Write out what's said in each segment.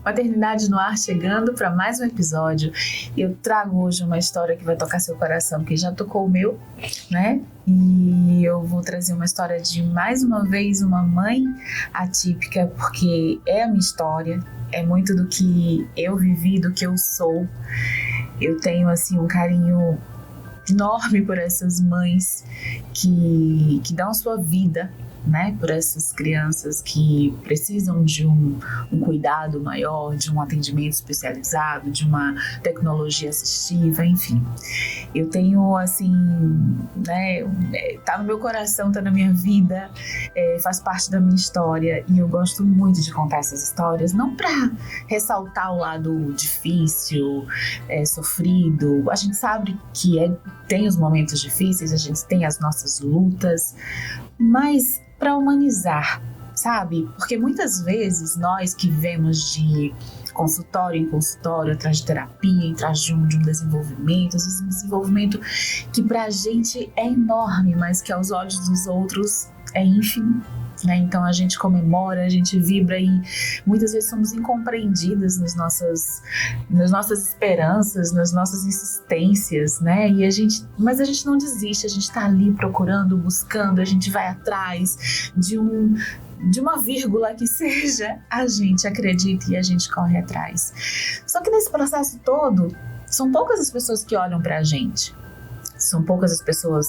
Maternidade no Ar chegando para mais um episódio. Eu trago hoje uma história que vai tocar seu coração, que já tocou o meu, né? E eu vou trazer uma história de, mais uma vez, uma mãe atípica, porque é a minha história, é muito do que eu vivi, do que eu sou. Eu tenho, assim, um carinho enorme por essas mães que dão sua vida, né, por essas crianças que precisam de um cuidado maior, de um atendimento especializado, de uma tecnologia assistiva, enfim. Eu tenho, assim, né, tá no meu coração, tá na minha vida, faz parte da minha história, e eu gosto muito de contar essas histórias, não para ressaltar o lado difícil, sofrido. A gente sabe que tem os momentos difíceis, a gente tem as nossas lutas, mas para humanizar, sabe? Porque muitas vezes nós que vivemos de consultório em consultório, atrás de terapia, atrás de um desenvolvimento, às vezes um desenvolvimento que pra gente é enorme, mas que aos olhos dos outros é ínfimo, né? Então a gente comemora, a gente vibra e muitas vezes somos incompreendidas nas nossas esperanças, nas nossas insistências, né? Mas a gente não desiste, a gente tá ali procurando, buscando, a gente vai atrás de uma vírgula que seja, a gente acredita e a gente corre atrás. Só que nesse processo todo, são poucas as pessoas que olham pra gente. São poucas as pessoas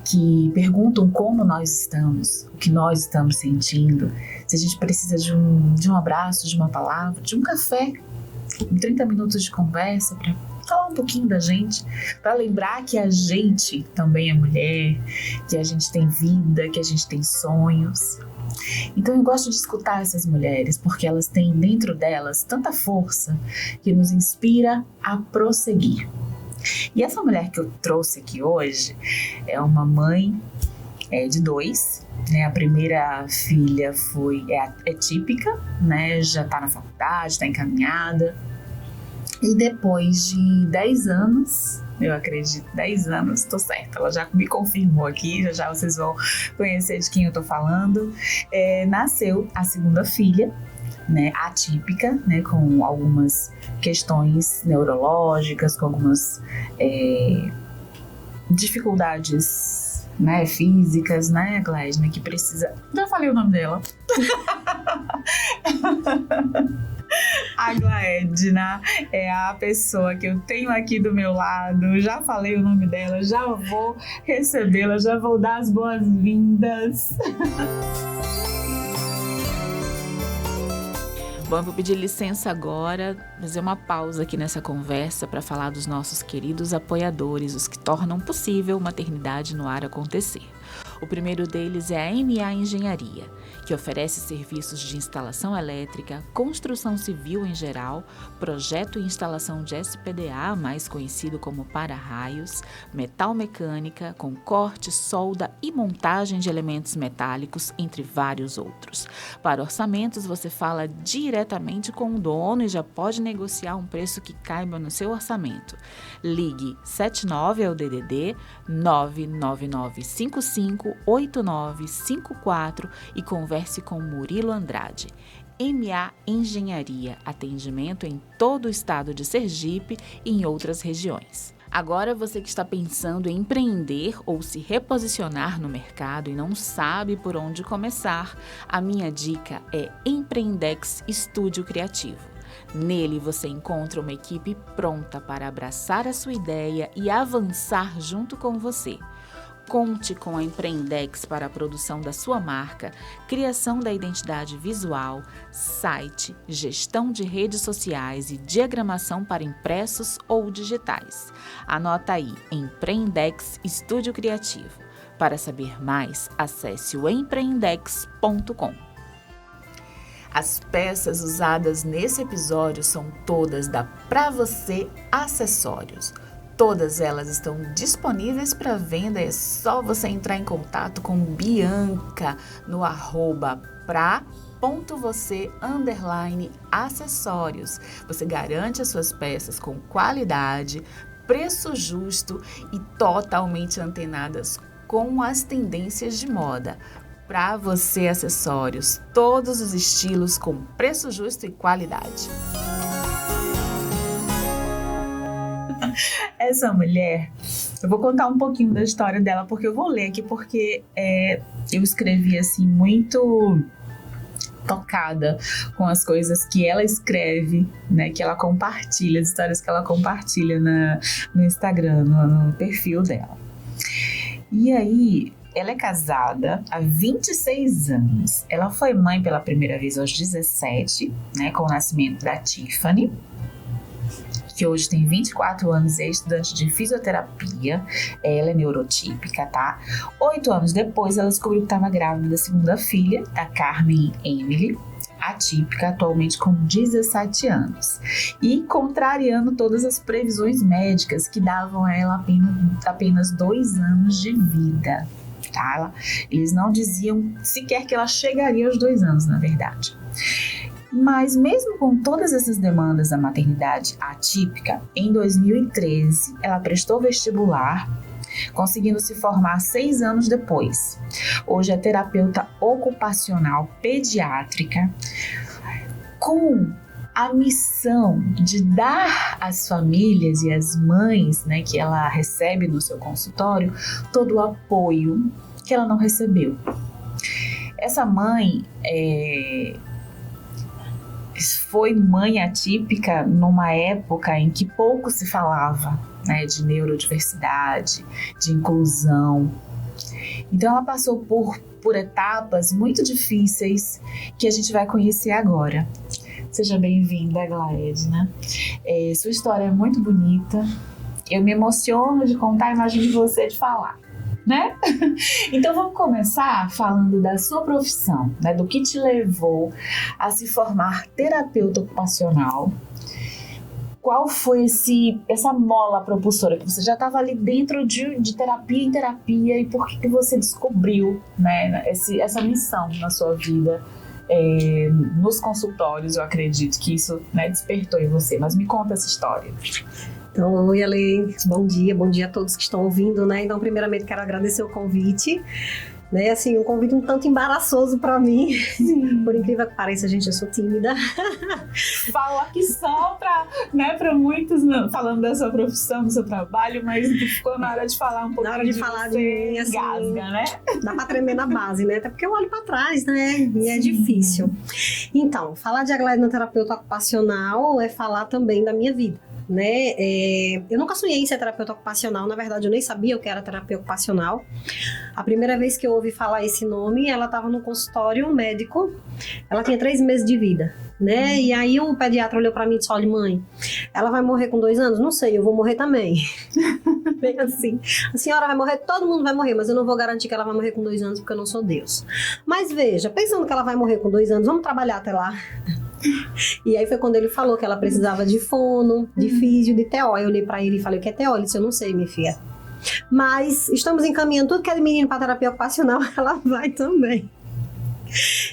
que perguntam como nós estamos, o que nós estamos sentindo, se a gente precisa de um abraço, de uma palavra, de um café, 30 minutos de conversa para falar um pouquinho da gente, para lembrar que a gente também é mulher, que a gente tem vida, que a gente tem sonhos. Então eu gosto de escutar essas mulheres, porque elas têm dentro delas tanta força que nos inspira a prosseguir. E essa mulher que eu trouxe aqui hoje é uma mãe de 2, né? A primeira filha é típica, né? Já está na faculdade, está encaminhada. E depois de 10 anos, eu acredito, 10 anos, tô certa, ela já me confirmou aqui, já vocês vão conhecer de quem eu tô falando, nasceu a segunda filha, né, atípica, né, com algumas questões neurológicas, com algumas dificuldades, né, físicas, né, Gleisner, que precisa... Já falei o nome dela. A Glaedna é a pessoa que eu tenho aqui do meu lado, já falei o nome dela, já vou recebê-la, já vou dar as boas-vindas. Bom, eu vou pedir licença agora, fazer uma pausa aqui nessa conversa para falar dos nossos queridos apoiadores, os que tornam possível Maternidade no Ar acontecer. O primeiro deles é a MA Engenharia, que oferece serviços de instalação elétrica, construção civil em geral, projeto e instalação de SPDA, mais conhecido como para-raios, metal mecânica, com corte, solda e montagem de elementos metálicos, entre vários outros. Para orçamentos, você fala diretamente com o dono e já pode negociar um preço que caiba no seu orçamento. Ligue 79 é o DDD 999558954 e converse com Murilo Andrade. MA Engenharia, atendimento em todo o estado de Sergipe e em outras regiões. Agora você que está pensando em empreender ou se reposicionar no mercado e não sabe por onde começar, a minha dica é Empreendex Estúdio Criativo. Nele você encontra uma equipe pronta para abraçar a sua ideia e avançar junto com você. Conte com a Empreendex para a produção da sua marca, criação da identidade visual, site, gestão de redes sociais e diagramação para impressos ou digitais. Anota aí, Empreendex Estúdio Criativo. Para saber mais, acesse o empreendex.com. As peças usadas nesse episódio são todas da Pra Você Acessórios. Todas elas estão disponíveis para venda, é só você entrar em contato com Bianca no @pra.você_acessórios. Você garante as suas peças com qualidade, preço justo e totalmente antenadas com as tendências de moda. Para você, acessórios, todos os estilos com preço justo e qualidade. Essa mulher, eu vou contar um pouquinho da história dela, porque eu vou ler aqui, porque eu escrevi assim muito tocada com as coisas que ela escreve, né, que ela compartilha, as histórias que ela compartilha no Instagram, no perfil dela. E aí, ela é casada há 26 anos. Ela foi mãe pela primeira vez aos 17, né, com o nascimento da Tiffany, que hoje tem 24 anos e é estudante de fisioterapia. Ela é neurotípica, tá? 8 anos depois, ela descobriu que estava grávida da segunda filha, a Carmen Emily, atípica, atualmente com 17 anos. E contrariando todas as previsões médicas que davam a ela apenas 2 anos de vida. Tá? Eles não diziam sequer que ela chegaria aos 2 anos, na verdade. Mas mesmo com todas essas demandas da maternidade atípica, em 2013 ela prestou vestibular, conseguindo se formar 6 anos depois. Hoje é terapeuta ocupacional pediátrica, com a missão de dar às famílias e às mães, né, que ela recebe no seu consultório, todo o apoio que ela não recebeu. Essa mãe foi mãe atípica numa época em que pouco se falava, né, de neurodiversidade, de inclusão. Então ela passou por etapas muito difíceis que a gente vai conhecer agora. Seja bem-vinda, Glaedna. Sua história é muito bonita. Eu me emociono de contar, imagino você de falar, né? Então vamos começar falando da sua profissão, né? Do que te levou a se formar terapeuta ocupacional. Qual foi essa mola propulsora, que você já estava ali dentro de terapia em terapia, e por que você descobriu, né, essa missão na sua vida? Nos consultórios, eu acredito que isso, né, despertou em você, mas me conta essa história. Então, oi, Ale, bom dia a todos que estão ouvindo, né? Então, primeiramente, quero agradecer o convite, né? Assim, um convite um tanto embaraçoso para mim. Sim. Por incrível que pareça, gente, eu sou tímida. Falo aqui só para muitos, falando da sua profissão, do seu trabalho, mas ficou na hora de falar um pouquinho. Na hora de falar de mim, assim, engasga, né? Dá para tremer na base, né? Até porque eu olho para trás, né? E é difícil. Então, falar de Glaedna terapeuta ocupacional é falar também da minha vida, né? Eu nunca sonhei em ser terapeuta ocupacional, na verdade eu nem sabia o que era terapia ocupacional. A primeira vez que eu ouvi falar esse nome, ela estava no consultório médico, ela tinha 3 meses de vida, né? E aí o pediatra olhou para mim e disse: olha, mãe, ela vai morrer com 2 anos? Não sei, eu vou morrer também. Bem assim, a senhora vai morrer, todo mundo vai morrer, mas eu não vou garantir que ela vai morrer com 2 anos, porque eu não sou Deus. Mas veja, pensando que ela vai morrer com 2 anos, vamos trabalhar até lá. E aí foi quando ele falou que ela precisava de fono, de físio, de TO. Eu olhei pra ele e falei: o que é TO? Ele disse: eu não sei, minha filha, mas estamos encaminhando tudo que é de menino para terapia ocupacional, ela vai também.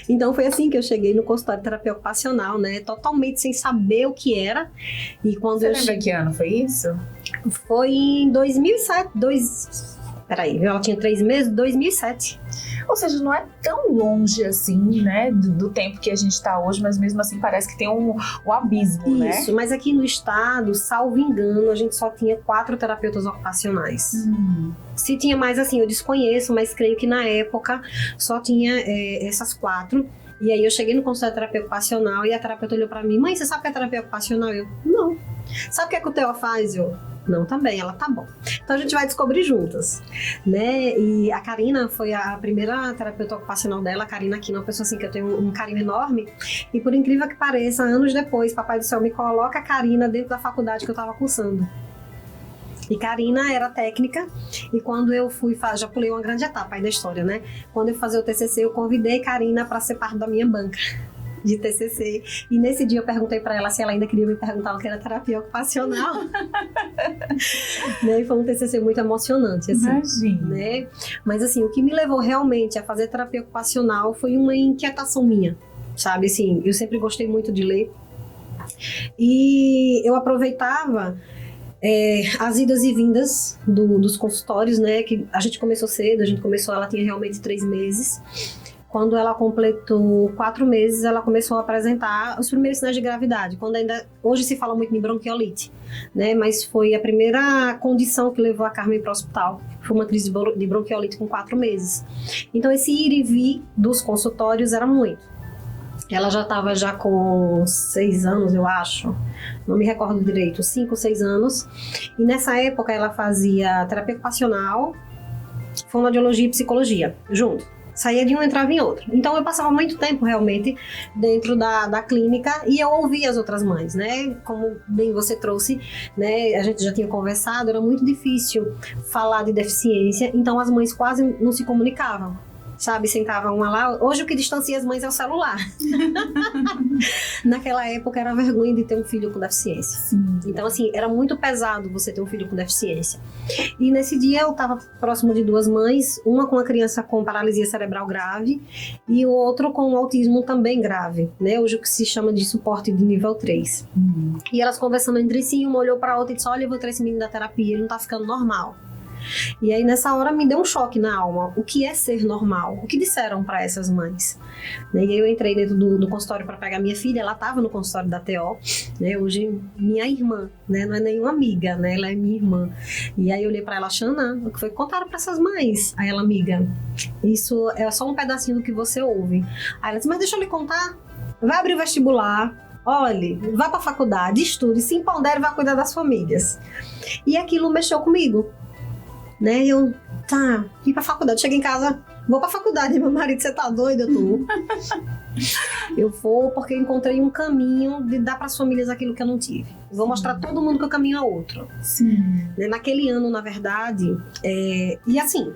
Então foi assim que eu cheguei no consultório de terapia ocupacional, né? Totalmente sem saber o que era. E quando Você lembra que ano foi isso? Foi em 2007. Peraí, ela tinha 3 meses, 2007. Ou seja, não é tão longe assim, né, do tempo que a gente está hoje, mas mesmo assim parece que tem um abismo, né? Isso, mas aqui no estado, salvo engano, a gente só tinha 4 terapeutas ocupacionais. Se tinha mais, assim, eu desconheço, mas creio que na época só tinha essas 4. E aí eu cheguei no consultório de terapia ocupacional e a terapeuta olhou pra mim: mãe, você sabe o que é terapia ocupacional? Eu: não. Sabe o que é que o TO faz? Eu: não, também. Ela: tá bom. Então a gente vai descobrir juntas, né? E a Karina foi a primeira terapeuta ocupacional dela. A Karina aqui é uma pessoa assim que eu tenho um carinho enorme. E por incrível que pareça, anos depois, Papai do Céu me coloca a Karina dentro da faculdade que eu tava cursando. E Karina era técnica, e quando eu fui já pulei uma grande etapa aí da história, né? Quando eu fui fazer o TCC, eu convidei Karina para ser parte da minha banca de TCC, e nesse dia eu perguntei para ela se ela ainda queria me perguntar o que era terapia ocupacional. Né? E foi um TCC muito emocionante, assim. Imagina. Né? Mas assim, o que me levou realmente a fazer terapia ocupacional foi uma inquietação minha, sabe? Assim, eu sempre gostei muito de ler, e eu aproveitava as idas e vindas dos consultórios, né? Que a gente começou cedo, ela tinha realmente 3 meses. Quando ela completou 4 meses, ela começou a apresentar os primeiros sinais de gravidade. Hoje se fala muito em bronquiolite, né? Mas foi a primeira condição que levou a Carmen para o hospital. Foi uma crise de bronquiolite com 4 meses. Então esse ir e vir dos consultórios era muito. Ela já estava com 6 anos, eu acho. Não me recordo direito, 5 ou 6 anos. E nessa época ela fazia terapia ocupacional, fonoaudiologia e psicologia, junto. Saía de um e entrava em outro. Então eu passava muito tempo realmente dentro da clínica e eu ouvia as outras mães, né? Como bem você trouxe, né? A gente já tinha conversado, era muito difícil falar de deficiência, então as mães quase não se comunicavam. Sabe, sentavam uma lá. Hoje o que distancia as mães é o celular. Naquela época era vergonha de ter um filho com deficiência. Sim. Então, assim, era muito pesado você ter um filho com deficiência. E nesse dia eu estava próximo de 2 mães, uma com uma criança com paralisia cerebral grave e o outro com autismo também grave, né? Hoje o que se chama de suporte de nível 3. E elas conversando entre si, uma olhou para a outra e disse: olha, eu vou trazer esse menino da terapia, ele não tá ficando normal. E aí nessa hora me deu um choque na alma. O que é ser normal? O que disseram para essas mães? E aí eu entrei dentro do consultório para pegar minha filha. Ela estava no consultório da TO, né? Hoje minha irmã, né? Não é nenhuma amiga, né? Ela é minha irmã. E aí eu olhei para ela: Xana, o que foi que contaram para essas mães? Aí ela: amiga, isso é só um pedacinho do que você ouve. Aí ela disse: mas deixa eu lhe contar. Vai abrir o vestibular, olhe, vá para a faculdade, estude, se empodere e vá cuidar das famílias. E aquilo mexeu comigo. Né? Eu, ir pra faculdade. Cheguei em casa, vou pra faculdade. Meu marido: você tá doido? Eu tô. Eu vou porque encontrei um caminho de dar pras famílias aquilo que eu não tive. Vou mostrar a todo mundo que o caminho é outro. Sim. Naquele ano, na verdade, e assim,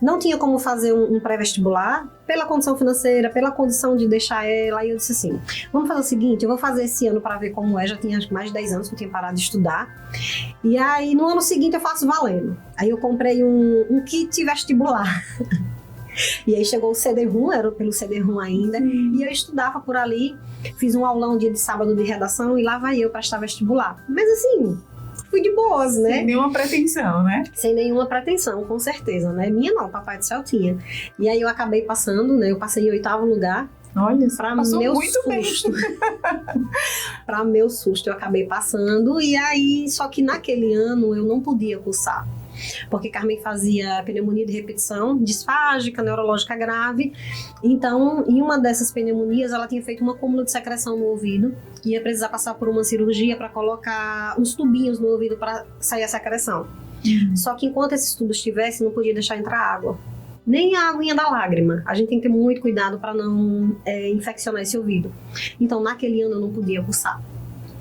não tinha como fazer um pré-vestibular pela condição financeira, pela condição de deixar ela. Aí eu disse assim: vamos fazer o seguinte, eu vou fazer esse ano para ver como é. Já tinha mais de 10 anos que eu tinha parado de estudar. E aí no ano seguinte eu faço valendo. Aí eu comprei um kit vestibular. E aí chegou o CD-ROM, era pelo CD-ROM ainda, e eu estudava por ali, fiz um aulão dia de sábado de redação e lá vai eu prestar vestibular. Mas assim, fui de boas, né? Sem nenhuma pretensão, né? Sem nenhuma pretensão, com certeza, né? Minha não, papai do céu tinha. E aí eu acabei passando, né? Eu passei em 8º lugar. Olha, pra passou meu muito susto. Bem. Para meu susto, eu acabei passando. E aí, só que naquele ano eu não podia cursar. Porque Carmen fazia pneumonia de repetição, disfágica, neurológica grave. Então, em uma dessas pneumonias, ela tinha feito um acúmulo de secreção no ouvido. Ia precisar passar por uma cirurgia para colocar uns tubinhos no ouvido para sair a secreção. Só que enquanto esses tubos estivessem, não podia deixar entrar água. Nem a aguinha da lágrima. A gente tem que ter muito cuidado para não infeccionar esse ouvido. Então, naquele ano eu não podia cursar.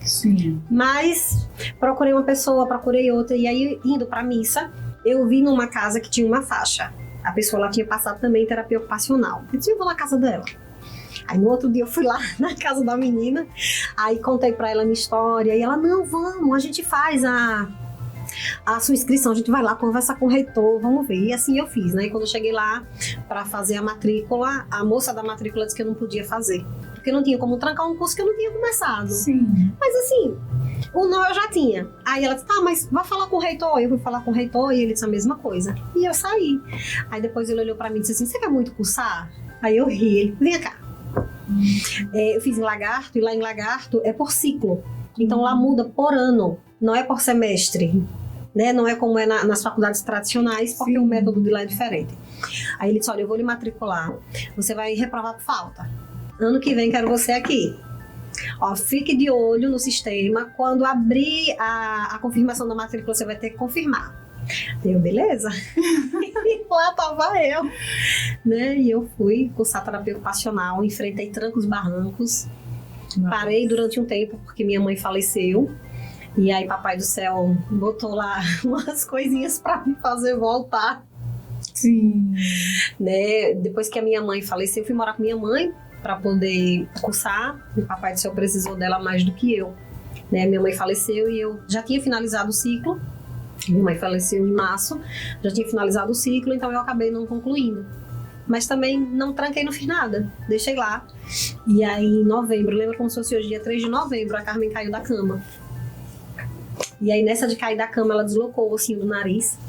Sim. Mas procurei uma pessoa, procurei outra, e aí indo pra missa, eu vi numa casa que tinha uma faixa. A pessoa lá tinha passado também terapia ocupacional. Eu disse: eu vou na casa dela. Aí no outro dia eu fui lá na casa da menina, aí contei pra ela a minha história, e ela: não, vamos, a gente faz a sua inscrição, a gente vai lá conversar com o reitor, vamos ver. E assim eu fiz, né? E quando eu cheguei lá pra fazer a matrícula, a moça da matrícula disse que eu não podia fazer. Porque não tinha como trancar um curso que eu não tinha começado. Sim. Mas assim, o não eu já tinha. Aí ela disse: mas vai falar com o reitor. Eu fui falar com o reitor e ele disse a mesma coisa. E eu saí. Aí depois ele olhou pra mim e disse assim: você quer muito cursar? Aí eu ri. Ele: vem cá. Eu fiz em Lagarto, e lá em Lagarto é por ciclo. Então lá muda por ano, não é por semestre. Né? Não é como é nas faculdades tradicionais, porque o método de lá é diferente. Aí ele disse: olha, eu vou lhe matricular. Você vai reprovar por falta. Ano que vem quero você aqui. Ó, fique de olho no sistema. Quando abrir a confirmação da matrícula, você vai ter que confirmar. Eu: beleza. E lá tava eu, né? E eu fui cursar terapia ocupacional, enfrentei trancos, barrancos. Parei durante um tempo porque minha mãe faleceu. E aí papai do céu botou lá umas coisinhas pra me fazer voltar. Sim. Né? Depois que a minha mãe faleceu, eu fui morar com minha mãe para poder cursar. O papai do céu precisou dela mais do que eu. Né? Minha mãe faleceu e eu já tinha finalizado o ciclo. Minha mãe faleceu em março, já tinha finalizado o ciclo, então eu acabei não concluindo. Mas também não tranquei, não fiz nada. Deixei lá. E aí em novembro, lembro como se fosse hoje, dia 3 de novembro, a Carmen caiu da cama. E aí, nessa de cair da cama, ela deslocou o ossinho do nariz.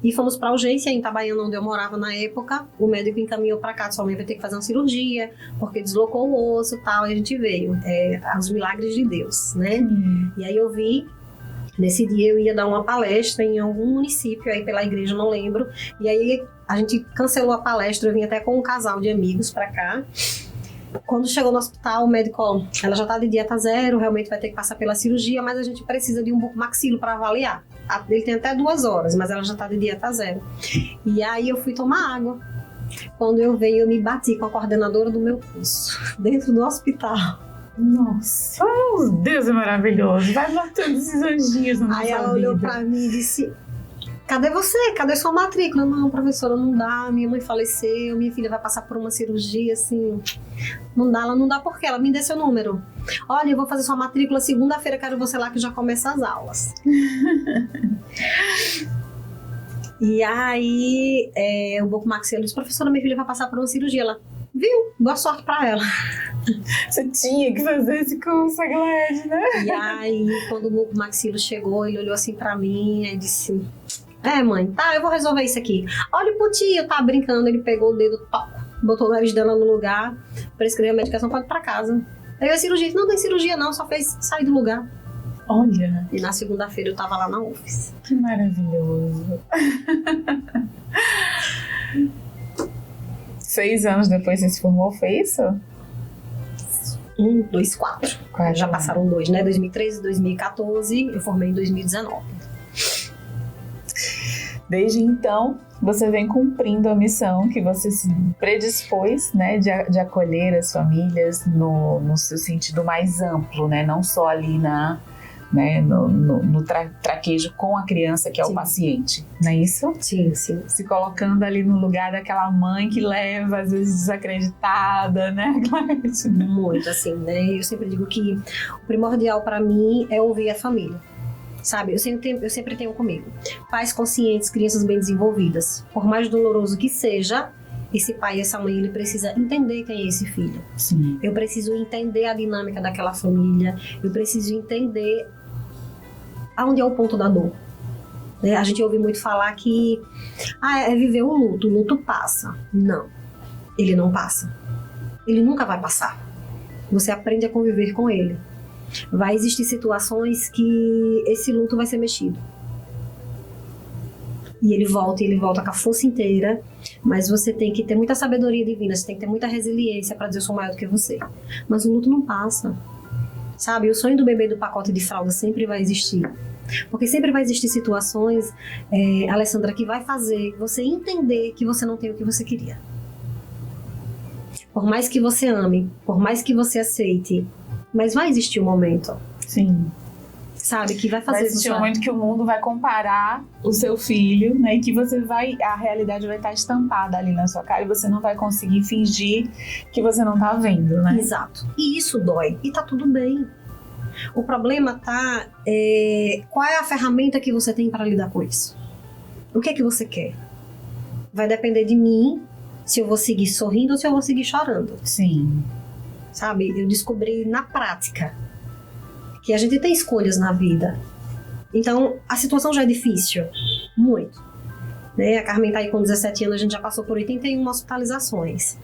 E fomos pra urgência em Itabaiana, onde eu morava na época. O médico encaminhou pra cá, sua mãe vai ter que fazer uma cirurgia, porque deslocou o osso e tal. E a gente veio. Os milagres de Deus, né? E aí eu vi, nesse dia eu ia dar uma palestra em algum município, aí pela igreja, não lembro. E aí a gente cancelou a palestra, eu vim até com um casal de amigos pra cá. Quando chegou no hospital, o médico, ela já tá de dieta zero, realmente vai ter que passar pela cirurgia, mas a gente precisa de um bucomaxilo para avaliar. Ele tem até 2 horas, mas ela já tá de dieta zero. E aí eu fui tomar água. Quando eu venho, eu me bati com a coordenadora do meu curso, dentro do hospital. Nossa, Deus é maravilhoso. Vai matando esses anjinhos na nossa vida. Aí ela olhou pra mim e disse: cadê você? Cadê sua matrícula? Não, professora, não dá. Minha mãe faleceu, minha filha vai passar por uma cirurgia, assim. Não dá, ela não dá porque ela me dê seu número. Olha, eu vou fazer sua matrícula segunda-feira, quero você lá que já começa as aulas. E aí, o bucomaxilo disse: professora, minha filha vai passar por uma cirurgia. Ela, viu? Boa sorte pra ela. Você tinha que fazer esse curso, Aglaede, né? E aí, quando o bucomaxilo chegou, ele olhou assim pra mim e disse: mãe, tá, eu vou resolver isso aqui. Olha pro tio, tá brincando. Ele pegou o dedo, botou o nariz dela no lugar, prescreveu a medicação, pode ir pra casa. Aí a cirurgia, não tem cirurgia não, só fez sair do lugar. Olha. E na segunda-feira eu tava lá na UFES. Que maravilhoso. 6 anos depois você se formou, foi isso? 1, 2, 4. Já passaram 2, né? 2013, 2014, eu formei em 2019. Desde então, você vem cumprindo a missão que você se predispôs, né, de acolher as famílias no seu sentido mais amplo, né, não só ali no traquejo com a criança, que é o paciente, não é isso? Sim, sim. Se colocando ali no lugar daquela mãe que leva, às vezes desacreditada, né? Muito, assim, né? Eu sempre digo que o primordial para mim é ouvir a família. Sabe, eu sempre tenho comigo pais conscientes, crianças bem desenvolvidas. Por mais doloroso que seja, esse pai e essa mãe, ele precisa entender quem é esse filho. Sim. Eu preciso entender a dinâmica daquela família. Eu preciso entender aonde é o ponto da dor. Né? A gente ouve muito falar que é viver o luto passa. Não, ele não passa. Ele nunca vai passar. Você aprende a conviver com ele. Vai existir situações que esse luto vai ser mexido. E ele volta com a força inteira, mas você tem que ter muita sabedoria divina, você tem que ter muita resiliência para dizer: eu sou maior do que você. Mas o luto não passa. Sabe, o sonho do bebê do pacote de fralda sempre vai existir. Porque sempre vai existir situações, Alessandra, que vai fazer você entender que você não tem o que você queria. Por mais que você ame, por mais que você aceite, mas vai existir um momento. Sim. Sabe, que vai fazer... Vai existir um momento que o mundo vai comparar o seu filho, né? E que a realidade vai estar estampada ali na sua cara e você não vai conseguir fingir que você não tá vendo, né? Exato. E isso dói. E tá tudo bem. O problema tá... qual é a ferramenta que você tem para lidar com isso? O que é que você quer? Vai depender de mim se eu vou seguir sorrindo ou se eu vou seguir chorando. Sim. Sabe, eu descobri na prática que a gente tem escolhas na vida. Então, a situação já é difícil. Muito. Né? A Carmen tá aí com 17 anos, a gente já passou por 81 hospitalizações.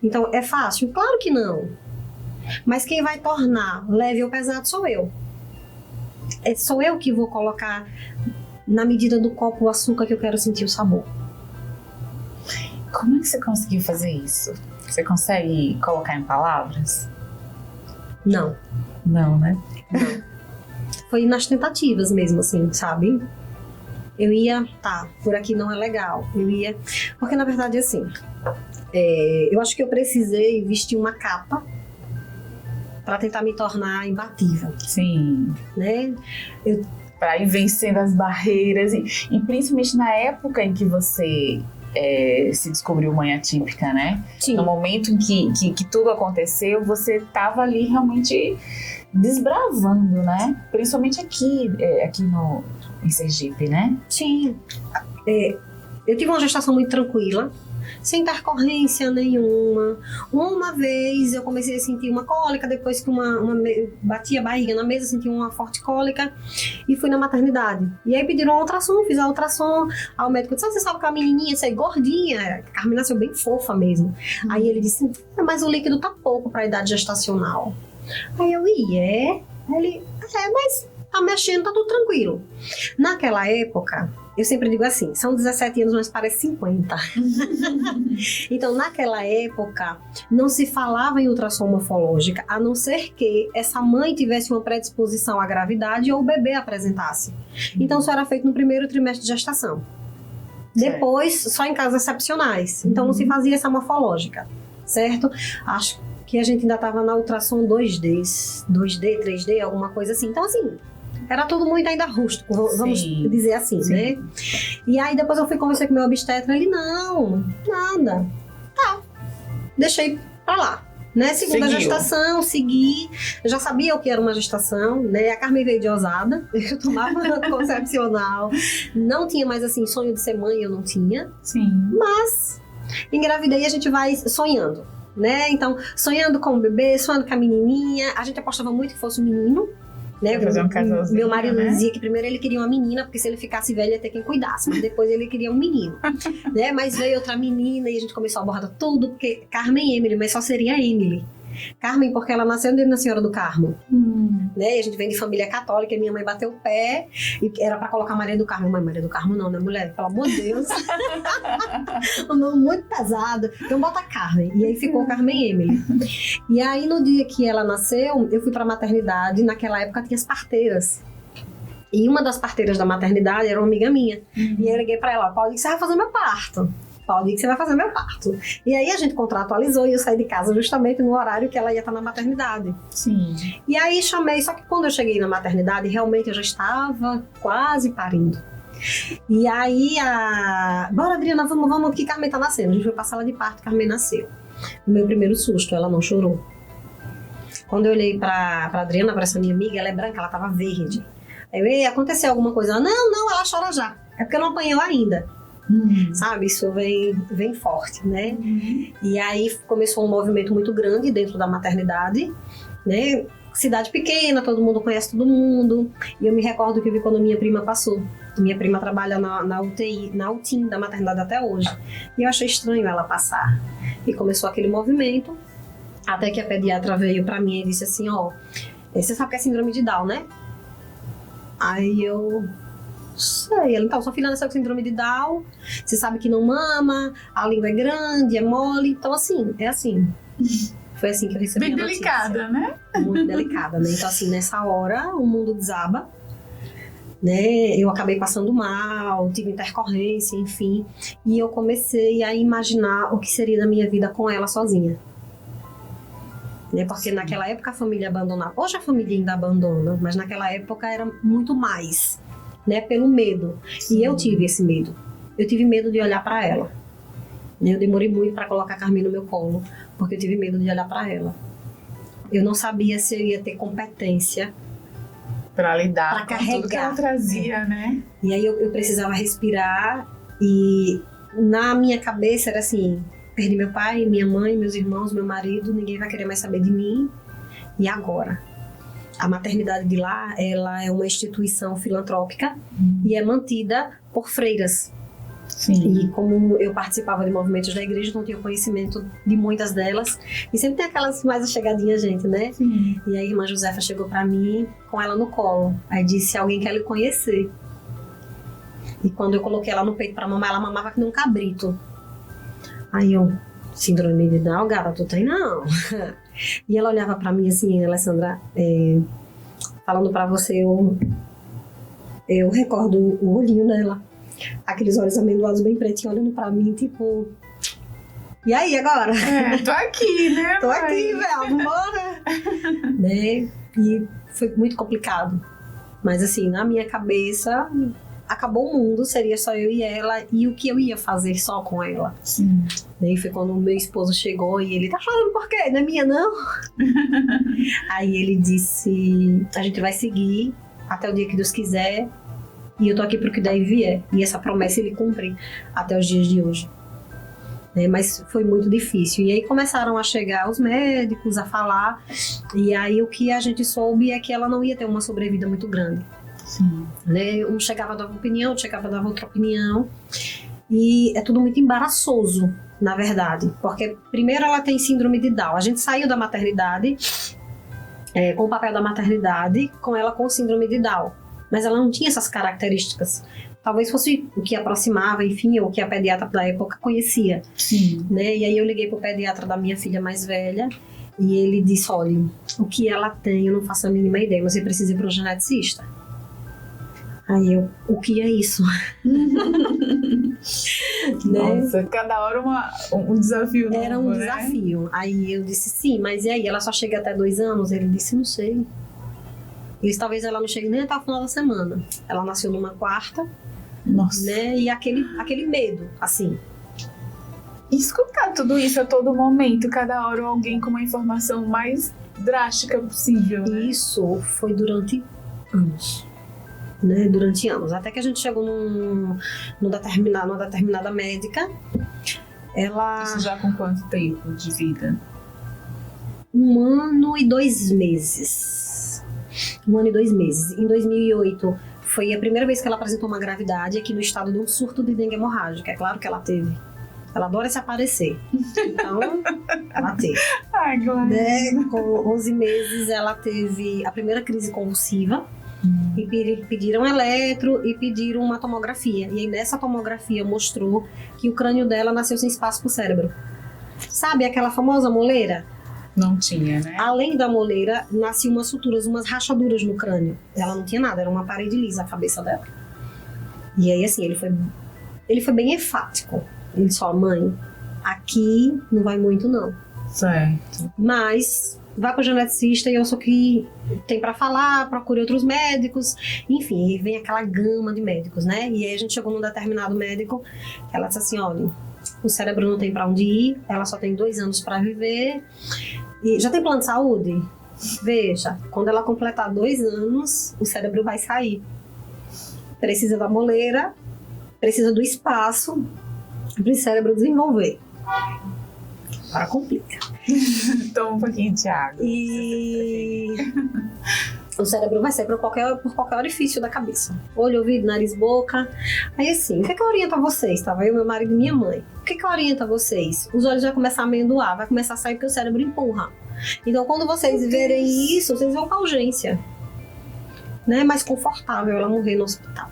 Então, é fácil? Claro que não. Mas quem vai tornar leve ou pesado sou eu. Sou eu que vou colocar na medida do copo o açúcar que eu quero sentir o sabor. Como é que você conseguiu fazer isso? Você consegue colocar em palavras? Não. Não, né? Não. Foi nas tentativas mesmo, assim, sabe? Eu ia, por aqui não é legal. Eu ia... Porque, na verdade, assim, eu acho que eu precisei vestir uma capa para tentar me tornar imbatível. Sim. Né? Para ir vencendo as barreiras. E principalmente na época em que você... se descobriu mãe atípica, né? Sim. No momento em que tudo aconteceu, você estava ali realmente desbravando, né? Principalmente aqui em Sergipe, né? Sim. Eu tive uma gestação muito tranquila, sem intercorrência nenhuma. Uma vez eu comecei a sentir uma cólica, depois que bati a barriga na mesa, senti uma forte cólica e fui na maternidade. E aí pediram uma ultrassom, fiz a ultrassom. Aí o médico disse, você sabe que a menininha sai gordinha? A Carmen nasceu bem fofa mesmo. Aí ele disse, mas o líquido tá pouco para a idade gestacional. Aí eu ia, ele, mas tá mexendo, tá tudo tranquilo. Naquela época, eu sempre digo assim, são 17 anos, mas parece 50. Então, naquela época, não se falava em ultrassom morfológica, a não ser que essa mãe tivesse uma predisposição à gravidade ou o bebê apresentasse. Então, isso era feito no primeiro trimestre de gestação. Depois, só em casos excepcionais. Então, não se fazia essa morfológica, certo? Acho que a gente ainda estava na ultrassom 2D, 3D, alguma coisa assim. Então, assim, era tudo muito ainda rústico, vamos dizer assim, né? E aí, depois eu fui conversar com o meu obstetra, ele, não, nada. Tá, deixei pra lá. Né? Segunda gestação, segui. Eu já sabia o que era uma gestação, né? A Carmen veio de ousada, eu tomava concepcional. Não tinha mais, assim, sonho de ser mãe, eu não tinha. Sim. Mas, engravidei, a gente vai sonhando. Né? Então, sonhando com o bebê, sonhando com a menininha, a gente apostava muito que fosse um menino, né? Fazer um casalzinho, meu marido né? dizia que primeiro ele queria uma menina, porque se ele ficasse velho ia ter quem cuidasse, mas depois ele queria um menino, né? Mas veio outra menina e a gente começou a abordar tudo, porque Carmen Emily, mas só seria Emily. Carmen, porque ela nasceu dentro da Senhora do Carmo. Né? E a gente vem de família católica, e minha mãe bateu o pé e era pra colocar Maria do Carmo. Mãe, Maria do Carmo não, né, mulher? Pelo amor de Deus. Um nome muito pesado. Então bota Carmen. E aí ficou Carmen Emily. E aí no dia que ela nasceu, eu fui pra maternidade. Naquela época tinha as parteiras. E uma das parteiras da maternidade era uma amiga minha. E aí eu liguei pra ela, Paulo, você vai fazer meu parto. Paulo, que você vai fazer meu parto. E aí a gente contratualizou e eu saí de casa justamente no horário que ela ia estar na maternidade. Sim. E aí chamei, só que quando eu cheguei na maternidade, realmente eu já estava quase parindo. E aí bora, Adriana, vamos que Carmen tá nascendo. A gente foi pra sala de parto, Carmen nasceu. O meu primeiro susto, ela não chorou. Quando eu olhei pra Adriana, pra essa minha amiga, ela é branca, ela tava verde. Aí aconteceu alguma coisa? Ela, não, ela chora já. É porque não apanhou ainda. Sabe, isso vem forte, né? E aí começou um movimento muito grande dentro da maternidade, né? Cidade pequena, todo mundo conhece todo mundo. E eu me recordo que eu vi quando minha prima passou. Minha prima trabalha na UTI, na UTIM da maternidade até hoje. E eu achei estranho ela passar. E começou aquele movimento, até que a pediatra veio pra mim e disse assim, você sabe que é síndrome de Down, né? Aí eu... sei, então, sua filha nasceu com síndrome de Down, você sabe que não mama, a língua é grande, é mole, então assim, é assim. Foi assim que eu recebi a notícia. Bem delicada, né? Muito delicada, né? Então assim, nessa hora, o mundo desaba, né? Eu acabei passando mal, tive intercorrência, enfim, e eu comecei a imaginar o que seria da minha vida com ela sozinha. Né? Porque naquela época a família abandonava, hoje a família ainda abandona, mas naquela época era muito mais. Né, pelo medo. Sim. E eu tive esse medo. Eu tive medo de olhar para ela. Eu demorei muito para colocar a Carmen no meu colo, porque eu tive medo de olhar para ela. Eu não sabia se eu ia ter competência para lidar pra com carregar. Tudo que ela trazia, né? E aí eu precisava respirar e na minha cabeça era assim, perdi meu pai, minha mãe, meus irmãos, meu marido, ninguém vai querer mais saber de mim. E agora? A maternidade de lá, ela é uma instituição filantrópica e é mantida por freiras. Sim. E como eu participava de movimentos da igreja, não tinha conhecimento de muitas delas. E sempre tem aquelas mais achegadinhas, gente, né? Sim. E aí a irmã Josefa chegou pra mim com ela no colo. Aí disse, alguém quer lhe conhecer. E quando eu coloquei ela no peito pra mamar, ela mamava que nem um cabrito. Aí eu, síndrome de Down, gata, tu tem não. E ela olhava pra mim assim, Alessandra, falando pra você, eu recordo o olhinho dela, aqueles olhos amendoados bem pretinhos, olhando pra mim, tipo, e aí agora? Tô aqui, né? Tô aqui, velho, bora! Né? E foi muito complicado, mas assim, na minha cabeça, acabou o mundo, seria só eu e ela, e o que eu ia fazer só com ela. Sim. Daí foi quando o meu esposo chegou e ele, tá chorando por quê? Não é minha, não? Aí ele disse, a gente vai seguir até o dia que Deus quiser, e eu tô aqui pro que der e vier. E essa promessa ele cumpre até os dias de hoje. Mas foi muito difícil. E aí começaram a chegar os médicos a falar, e aí o que a gente soube é que ela não ia ter uma sobrevida muito grande. Sim. Né? Um chegava a dar uma opinião, outro chegava a dar outra opinião, e é tudo muito embaraçoso, na verdade, porque primeiro ela tem síndrome de Down. A gente saiu da maternidade com o papel da maternidade, com ela com síndrome de Down, mas ela não tinha essas características. Talvez fosse o que aproximava, enfim, ou o que a pediatra da época conhecia. Sim. Né? E aí eu liguei pro pediatra da minha filha mais velha e ele disse, olha, o que ela tem eu não faço a mínima ideia, você precisa ir pro geneticista. Aí eu, o que é isso? Nossa, cada hora um desafio novo, Era um desafio. Aí eu disse, sim, mas e aí? Ela só chega até 2 anos? Ele disse, não sei. E talvez ela não chegue nem até o final da semana. Ela nasceu numa quarta. Nossa. Né? E aquele medo, assim. E escutar tudo isso a todo momento, cada hora alguém com uma informação mais drástica possível, né? Isso foi durante anos. Né? Durante anos. Até que a gente chegou numa determinada médica. Ela... Isso já com quanto tempo de vida? 1 ano e 2 meses. 1 ano e 2 meses. Em 2008... foi a primeira vez que ela apresentou uma gravidade aqui no estado de um surto de dengue hemorrágica. É claro que ela teve. Ela adora se aparecer. Então, ela teve. Ai, Glória. Né? Com 11 meses, ela teve a primeira crise convulsiva. E pediram eletro e pediram uma tomografia. E aí, nessa tomografia, mostrou que o crânio dela nasceu sem espaço pro cérebro. Sabe aquela famosa moleira? Não tinha, né? Além da moleira, nasciam umas suturas, umas rachaduras no crânio. Ela não tinha nada, era uma parede lisa a cabeça dela. E aí, assim, ele foi bem enfático. Ele disse, ó, mãe, aqui não vai muito, não. Certo. Mas vai pro geneticista e eu sou que tem pra falar, procure outros médicos. Enfim, vem aquela gama de médicos, né? E aí a gente chegou num determinado médico, ela disse assim, olha, o cérebro não tem pra onde ir, ela só tem 2 anos pra viver. E já tem plano de saúde? Veja, quando ela completar 2 anos, o cérebro vai sair. Precisa da moleira, precisa do espaço para o cérebro desenvolver. Para complica. Toma um pouquinho de água. E o cérebro vai sair por qualquer orifício da cabeça. Olho, ouvido, nariz, boca. Aí assim, o que orienta vocês? Tava eu, meu marido e minha mãe. O que orienta vocês? Os olhos vão começar a amendoar, vai começar a sair porque o cérebro empurra. Então, quando vocês verem isso, vocês vão pra urgência. Né? É mais confortável ela morrer no hospital.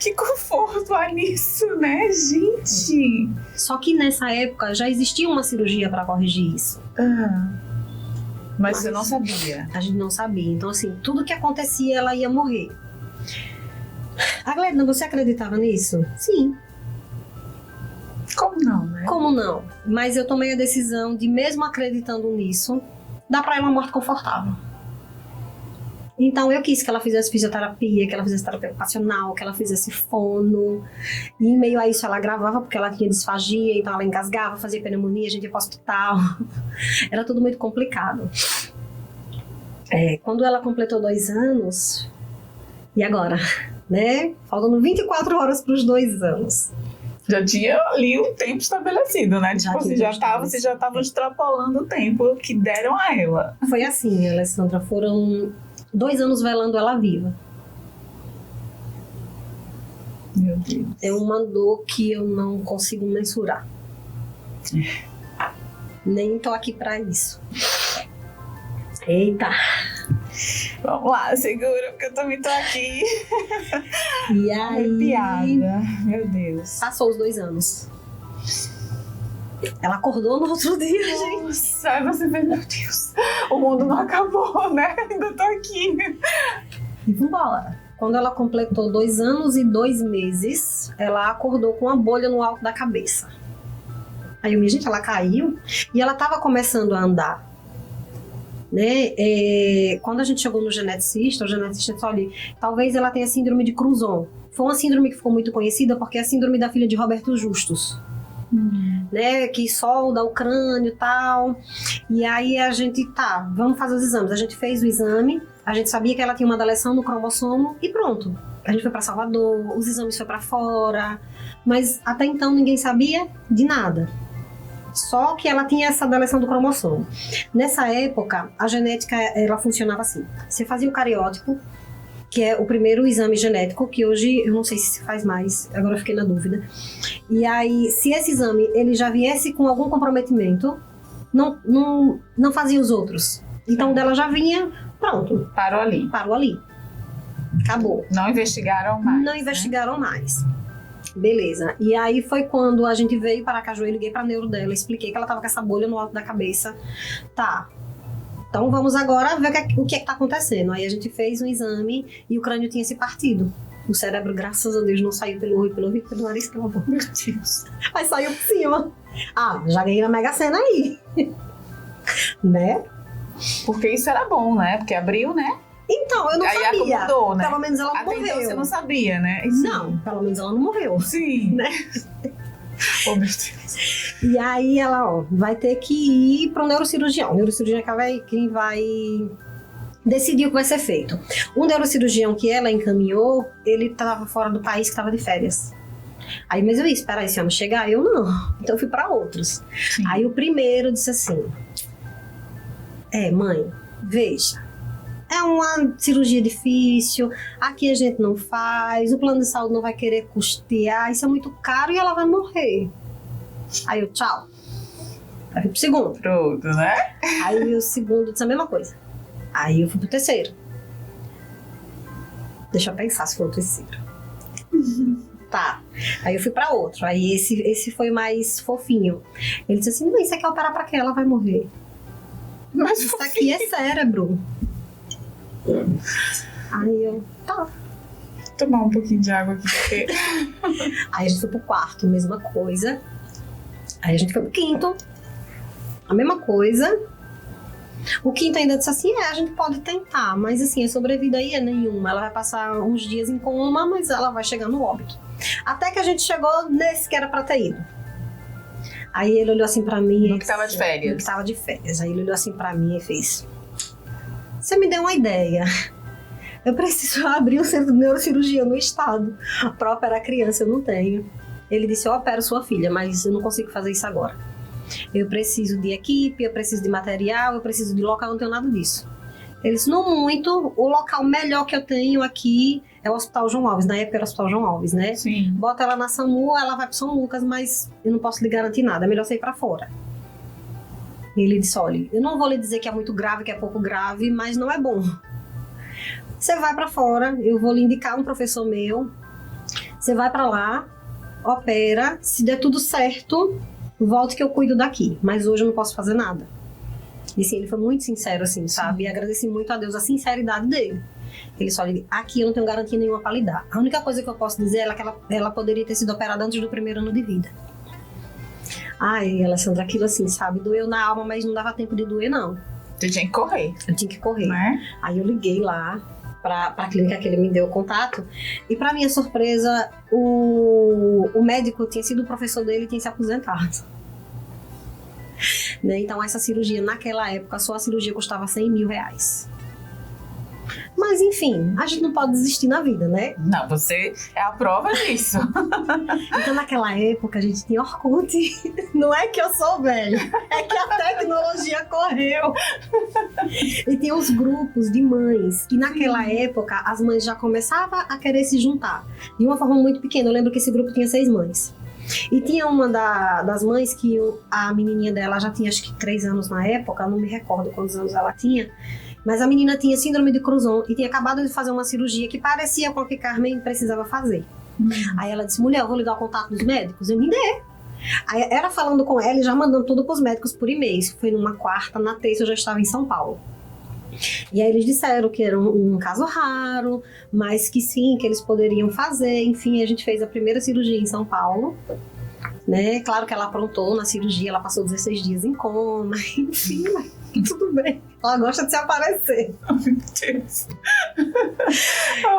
Que conforto há nisso, né, gente? Só que nessa época já existia uma cirurgia para corrigir isso. Mas você não sabia? A gente não sabia. Então, assim, tudo que acontecia, ela ia morrer. Agledna, você acreditava nisso? Sim. Como não, né? Como não? Mas eu tomei a decisão de, mesmo acreditando nisso, dar para ela uma morte confortável. Então eu quis que ela fizesse fisioterapia, que ela fizesse terapia ocupacional, que ela fizesse fono. E em meio a isso ela gravava porque ela tinha disfagia, então ela engasgava, fazia pneumonia, a gente ia para o hospital. Era tudo muito complicado. Quando ela completou 2 anos, e agora? Né? Faltando 24 horas para os 2 anos. Já tinha ali um tempo estabelecido, né? Tipo, você já estava extrapolando o tempo que deram a ela. Foi assim, Alessandra, foram 2 anos velando ela viva. Meu Deus. É uma dor que eu não consigo mensurar. Nem tô aqui pra isso. Eita! Vamos lá, segura, porque eu também tô aqui. E aí... Arrepiada. Meu Deus. Passou os 2 anos. Ela acordou no outro dia, gente. Nossa, aí você vê, meu Deus, o mundo não acabou, né? Ainda tô aqui. E vambora. Quando ela completou 2 anos e 2 meses, ela acordou com uma bolha no alto da cabeça. Aí eu, gente, ela caiu e ela tava começando a andar. Né? Quando a gente chegou no geneticista, o geneticista disse, olha, talvez ela tenha síndrome de Cruzon. Foi uma síndrome que ficou muito conhecida porque é a síndrome da filha de Roberto Justus. Né, que solda o crânio e tal. E aí a gente, vamos fazer os exames. A gente fez o exame, a gente sabia que ela tinha uma deleção no cromossomo e pronto. A gente foi pra Salvador, os exames foram pra fora, mas até então ninguém sabia de nada. Só que ela tinha essa deleção do cromossomo. Nessa época, a genética ela funcionava assim. Você fazia o cariótipo, que é o primeiro exame genético, que hoje eu não sei se faz mais, agora eu fiquei na dúvida. E aí, se esse exame ele já viesse com algum comprometimento, não fazia os outros. Então, o dela já vinha, pronto. Parou ali. Parou ali. Acabou. Não investigaram mais. Não investigaram mais. Beleza. E aí foi quando a gente veio para Aracaju, eu liguei para a neuro dela, expliquei que ela tava com essa bolha no alto da cabeça. Tá. Então vamos agora ver o que é que tá acontecendo. Aí a gente fez um exame e o crânio tinha se partido. O cérebro, graças a Deus, não saiu pelo olho, pelo ouvido, pelo nariz, pela boca. Meu Deus. Aí saiu por cima. Ah, já ganhei na Mega Sena aí. Né? Porque isso era bom, né? Porque abriu, né? Então, eu não aí sabia. Acomodou, né? Pelo menos ela não Até morreu. Então você não sabia, né? Não, pelo menos ela não morreu. Sim. Né? Oh, meu Deus. E aí ela, vai ter que ir para o neurocirurgião. O neurocirurgião quem vai decidir o que vai ser feito. O neurocirurgião que ela encaminhou, ele estava fora do país, que estava de férias. Aí, mas eu ia esperar esse homem chegar? Eu não. Então eu fui para outros. Sim. Aí o primeiro disse assim: mãe, veja. É uma cirurgia difícil, aqui a gente não faz, o plano de saúde não vai querer custear, isso é muito caro e ela vai morrer. Aí eu, tchau. Aí fui pro segundo. Pronto, né? Aí o segundo disse a mesma coisa. Aí eu fui pro terceiro. Deixa eu pensar se foi o terceiro. Tá. Aí eu fui pra outro. Aí esse foi mais fofinho. Ele disse assim, não, isso aqui é operar pra quê? Ela vai morrer. Mas isso aqui é cérebro. Aí eu, tá. Vou tomar um pouquinho de água aqui, porque... Aí a gente foi pro quarto, mesma coisa. Aí a gente foi pro quinto, a mesma coisa. O quinto ainda disse assim, a gente pode tentar, mas assim, a sobrevida aí é nenhuma. Ela vai passar uns dias em coma, mas ela vai chegar no óbito. Até que a gente chegou nesse que era pra ter ido. Aí ele olhou assim pra mim... No que tava de férias. No que tava de férias. Aí ele olhou assim pra mim e fez... Você me deu uma ideia. Eu preciso abrir um centro de neurocirurgia no estado para operar a criança, eu não tenho. Ele disse, eu opero sua filha, mas eu não consigo fazer isso agora. Eu preciso de equipe, eu preciso de material, eu preciso de local, eu não tenho nada disso. Ele disse, não muito, o local melhor que eu tenho aqui é o Hospital João Alves. Na época era o Hospital João Alves, né? Sim. Bota ela na SAMU, ela vai para São Lucas, mas eu não posso lhe garantir nada, é melhor você ir para fora. E ele disse, olha, eu não vou lhe dizer que é muito grave, que é pouco grave, mas não é bom. Você vai pra fora, eu vou lhe indicar um professor meu, você vai pra lá, opera, se der tudo certo, volte que eu cuido daqui, mas hoje eu não posso fazer nada. E assim, ele foi muito sincero, assim, sabe? E agradeci muito a Deus a sinceridade dele. Ele só disse, aqui eu não tenho garantia nenhuma pra lhe dar. A única coisa que eu posso dizer é que ela poderia ter sido operada antes do primeiro ano de vida. Ai, Alessandra, aquilo assim, sabe? Doeu na alma, mas não dava tempo de doer, não. Você tinha que correr. Eu tinha que correr. Né? Aí eu liguei lá pra clínica que ele me deu o contato. E pra minha surpresa, o médico tinha sido o professor dele e tinha se aposentado. Né? Então essa cirurgia, naquela época, só a cirurgia custava 100 mil reais. Mas enfim, a gente não pode desistir na vida, né? Não, você é a prova disso. Então naquela época a gente tinha Orkut. Não é que eu sou velha, é que a tecnologia correu. E tinha os grupos de mães. E naquela época as mães já começavam a querer se juntar. De uma forma muito pequena. Eu lembro que esse grupo tinha 6 mães. E tinha uma das mães que a menininha dela já tinha acho que 3 anos na época. Não me recordo quantos anos ela tinha. Mas a menina tinha síndrome de Crouzon e tinha acabado de fazer uma cirurgia que parecia com a que Carmen precisava fazer. Aí ela disse, mulher, eu vou lhe dar o contato dos médicos? Eu me dei. Aí era falando com ela e já mandando tudo para os médicos por e-mail. Isso foi numa quarta, na terça eu já estava em São Paulo. E aí eles disseram que era um caso raro, mas que sim, que eles poderiam fazer. Enfim, a gente fez a primeira cirurgia em São Paulo. Né? Claro que ela aprontou na cirurgia, ela passou 16 dias em coma, enfim, tudo bem. Ela gosta de se aparecer. Oh, meu Deus.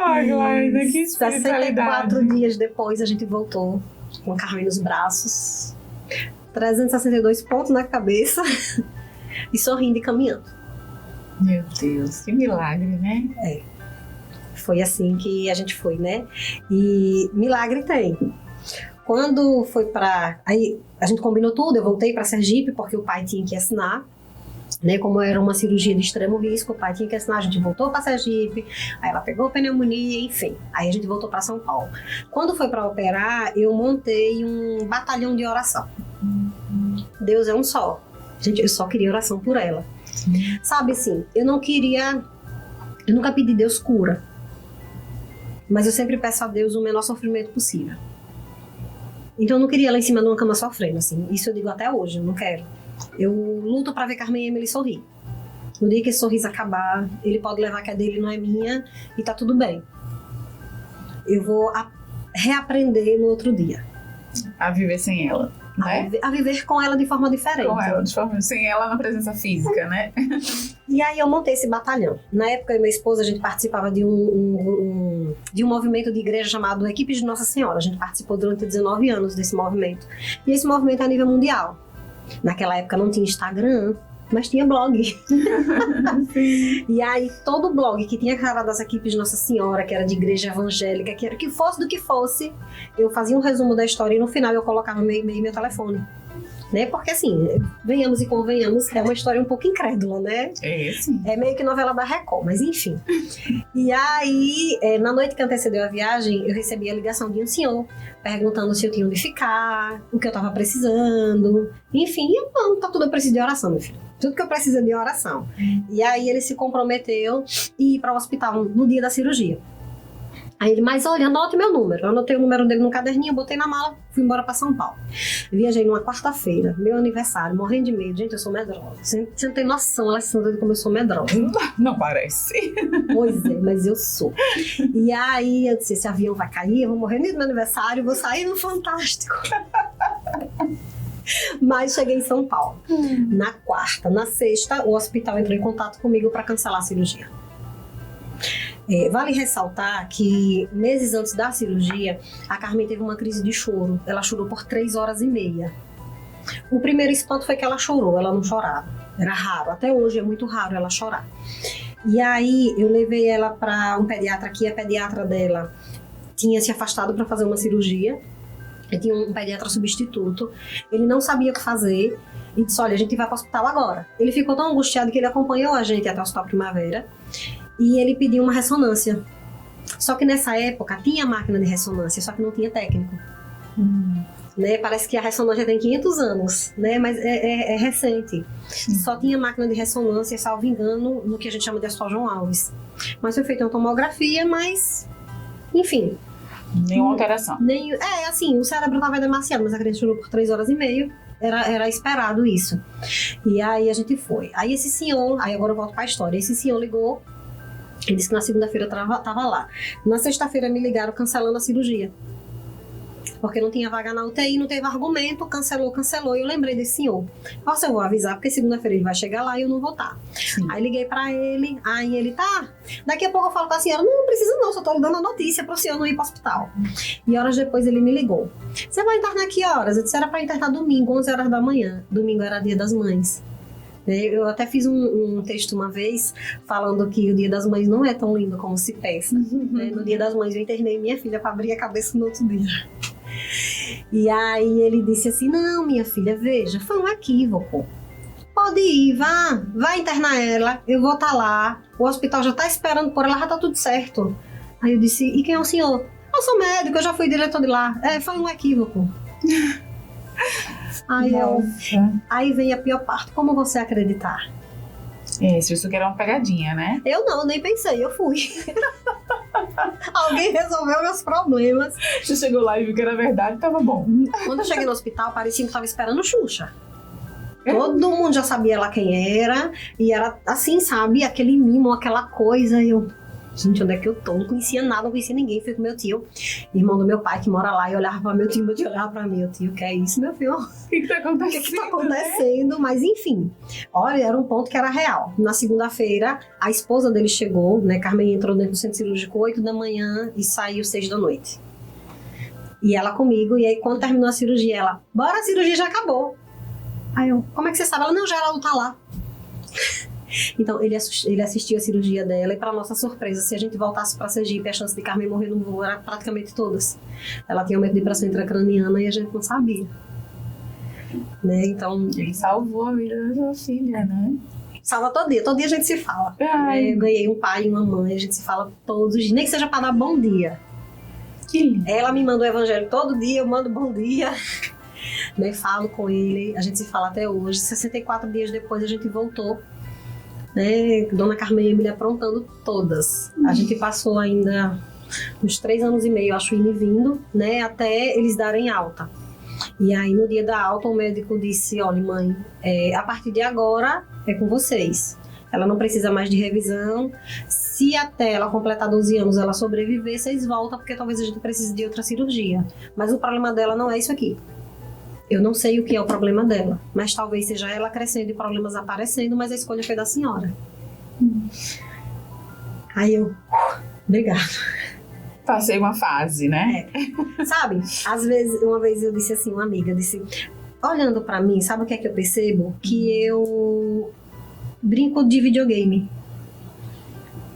Ai, Glória, que espiritualidade. 64 dias depois a gente voltou com a Carmen nos braços, 362 pontos na cabeça e sorrindo e caminhando. Meu Deus, que milagre, né? É. Foi assim que a gente foi, né? E milagre tem. Quando foi aí a gente combinou tudo, eu voltei para Sergipe, porque o pai tinha que assinar. Né, como era uma cirurgia de extremo risco, o pai tinha que assinar, a gente voltou para Sergipe, aí ela pegou pneumonia, enfim, aí a gente voltou para São Paulo. Quando foi para operar, eu montei um batalhão de oração. Deus é um só. Gente, eu só queria oração por ela. Sabe assim, eu nunca pedi Deus cura, mas eu sempre peço a Deus o menor sofrimento possível. Então eu não queria ela em cima de uma cama sofrendo, assim, isso eu digo até hoje, eu não quero. Eu luto pra ver Carmen Emily sorrir. No dia que esse sorriso acabar, ele pode levar que a dele não é minha e tá tudo bem. Eu vou reaprender no outro dia. A viver sem ela, né? A viver com ela de forma diferente. Com ela, sem ela na presença física, né? E aí eu montei esse batalhão. Na época, eu e minha esposa, a gente participava de um movimento de igreja chamado Equipe de Nossa Senhora. A gente participou durante 19 anos desse movimento. E esse movimento é a nível mundial. Naquela época não tinha Instagram, mas tinha blog. E aí todo blog que tinha cara das equipes de Nossa Senhora, que era de igreja evangélica, que era que fosse do que fosse, eu fazia um resumo da história e no final eu colocava meu e-mail e meu telefone. Né? Porque assim, venhamos e convenhamos, é uma história um pouco incrédula, né? É, sim. É meio que novela da Record, mas enfim. E aí, na noite que antecedeu a viagem, eu recebi a ligação de um senhor perguntando se eu tinha onde ficar, o que eu tava precisando. Enfim, não, tá tudo, eu preciso de oração, meu filho. Tudo que eu preciso é de oração. E aí ele se comprometeu em ir para o hospital no dia da cirurgia. Aí ele, mas olha, anote meu número. Eu anotei o número dele no caderninho, botei na mala, fui embora para São Paulo. Viajei numa quarta-feira, meu aniversário, morrendo de medo. Gente, eu sou medrosa. Você não tem noção, Alessandra, de como eu sou medrosa. Não parece. Pois é, mas eu sou. E aí eu disse, esse avião vai cair, eu vou morrer no dia do meu aniversário, vou sair no Fantástico. Mas cheguei em São Paulo. Na quarta, na sexta, o hospital entrou em contato comigo para cancelar a cirurgia. Vale ressaltar que meses antes da cirurgia, a Carmen teve uma crise de choro. Ela chorou por 3 horas e meia. O primeiro espanto foi que ela chorou, ela não chorava. Era raro, até hoje é muito raro ela chorar. E aí eu levei ela para um pediatra aqui, a pediatra dela tinha se afastado para fazer uma cirurgia. Eu tinha um pediatra substituto, ele não sabia o que fazer e disse, olha, a gente vai para o hospital agora. Ele ficou tão angustiado que ele acompanhou a gente até o Hospital Primavera e ele pediu uma ressonância. Só que nessa época tinha máquina de ressonância, só que não tinha técnico. Né? Parece que a ressonância tem 500 anos, né? Mas é recente. Só tinha máquina de ressonância, salvo engano, no que a gente chama de Hospital João Alves. Mas foi feita uma tomografia, mas... Enfim... Nenhuma alteração. Assim, o cérebro estava demasiado, mas a criança chorou por 3 horas e meia. Era esperado isso. E aí a gente foi. Aí esse senhor, aí agora eu volto para a história. Esse senhor ligou, ele disse que na segunda-feira estava lá. Na sexta-feira me ligaram cancelando a cirurgia. Porque não tinha vaga na UTI, não teve argumento, cancelou. E eu lembrei desse senhor. Nossa, eu vou avisar, porque segunda-feira ele vai chegar lá e eu não vou estar. Aí liguei pra ele, aí ele, tá. Daqui a pouco eu falo com a senhora, não precisa não, só tô dando a notícia pro senhor não ir pro hospital. E horas depois ele me ligou. Você vai internar que horas? Eu disse, era pra internar domingo, 11 horas da manhã. Domingo era dia das mães. Eu até fiz um texto uma vez falando que o Dia das Mães não é tão lindo como se pensa. No Dia das Mães eu internei minha filha para abrir a cabeça no outro dia. E aí ele disse assim, não, minha filha, veja, foi um equívoco. Pode ir, vá internar ela, eu vou estar lá, o hospital já está esperando por ela, já está tudo certo. Aí eu disse, e quem é o senhor? Eu sou médico, eu já fui diretor de lá. Foi um equívoco. Aí vem a pior parte, como você acreditar? Se isso que era uma pegadinha, né? Eu não, nem pensei, eu fui. Alguém resolveu meus problemas. Você chegou lá e viu que era verdade, tava bom. Quando eu cheguei no hospital, parecia que eu tava esperando Xuxa. Todo mundo já sabia lá quem era. E era assim, sabe? Aquele mimo, aquela coisa. Eu... Gente, onde é que eu tô? Não conhecia nada, não conhecia ninguém. Fui com meu tio, irmão do meu pai, que mora lá, e olhava pra meu tio olhava pra mim. Meu tio, que é isso, meu filho? O que tá acontecendo? O que tá acontecendo? Né? Mas enfim, olha, era um ponto que era real. Na segunda-feira, a esposa dele chegou, né? Carmen entrou dentro do centro cirúrgico 8 da manhã e saiu 6 da noite. E ela comigo, e aí quando terminou a cirurgia, ela, bora, a cirurgia já acabou. Aí eu, como é que você sabe? Ela, não, Geraldo tá lá. Então, ele assistiu a cirurgia dela e, para nossa surpresa, se a gente voltasse para Sergipe, a chance de Carmen morrer no voo era praticamente todas. Ela tinha uma depressão intracraniana e a gente não sabia. Né? Então, ele salvou a vida da sua filha, né? Salva todo dia a gente se fala. Eu ganhei um pai e uma mãe, a gente se fala todos os dias, nem que seja para dar bom dia. Que lindo. Ela me manda o evangelho todo dia, eu mando bom dia. Né? Falo com ele, a gente se fala até hoje. 64 dias depois a gente voltou. Né? Dona Carmen me aprontando todas. A gente passou ainda uns 3 anos e meio, acho, indo e vindo, né? Até eles darem alta. E aí, no dia da alta, o médico disse: olha, mãe, a partir de agora é com vocês. Ela não precisa mais de revisão. Se até ela completar 12 anos ela sobreviver, vocês voltam, porque talvez a gente precise de outra cirurgia. Mas o problema dela não é isso aqui. Eu não sei o que é o problema dela, mas talvez seja ela crescendo e problemas aparecendo, mas a escolha foi da senhora. Aí eu, obrigada. Passei uma fase, né? Sabe, às vezes, uma vez eu disse assim, uma amiga disse, olhando pra mim, sabe o que é que eu percebo? Que eu brinco de videogame.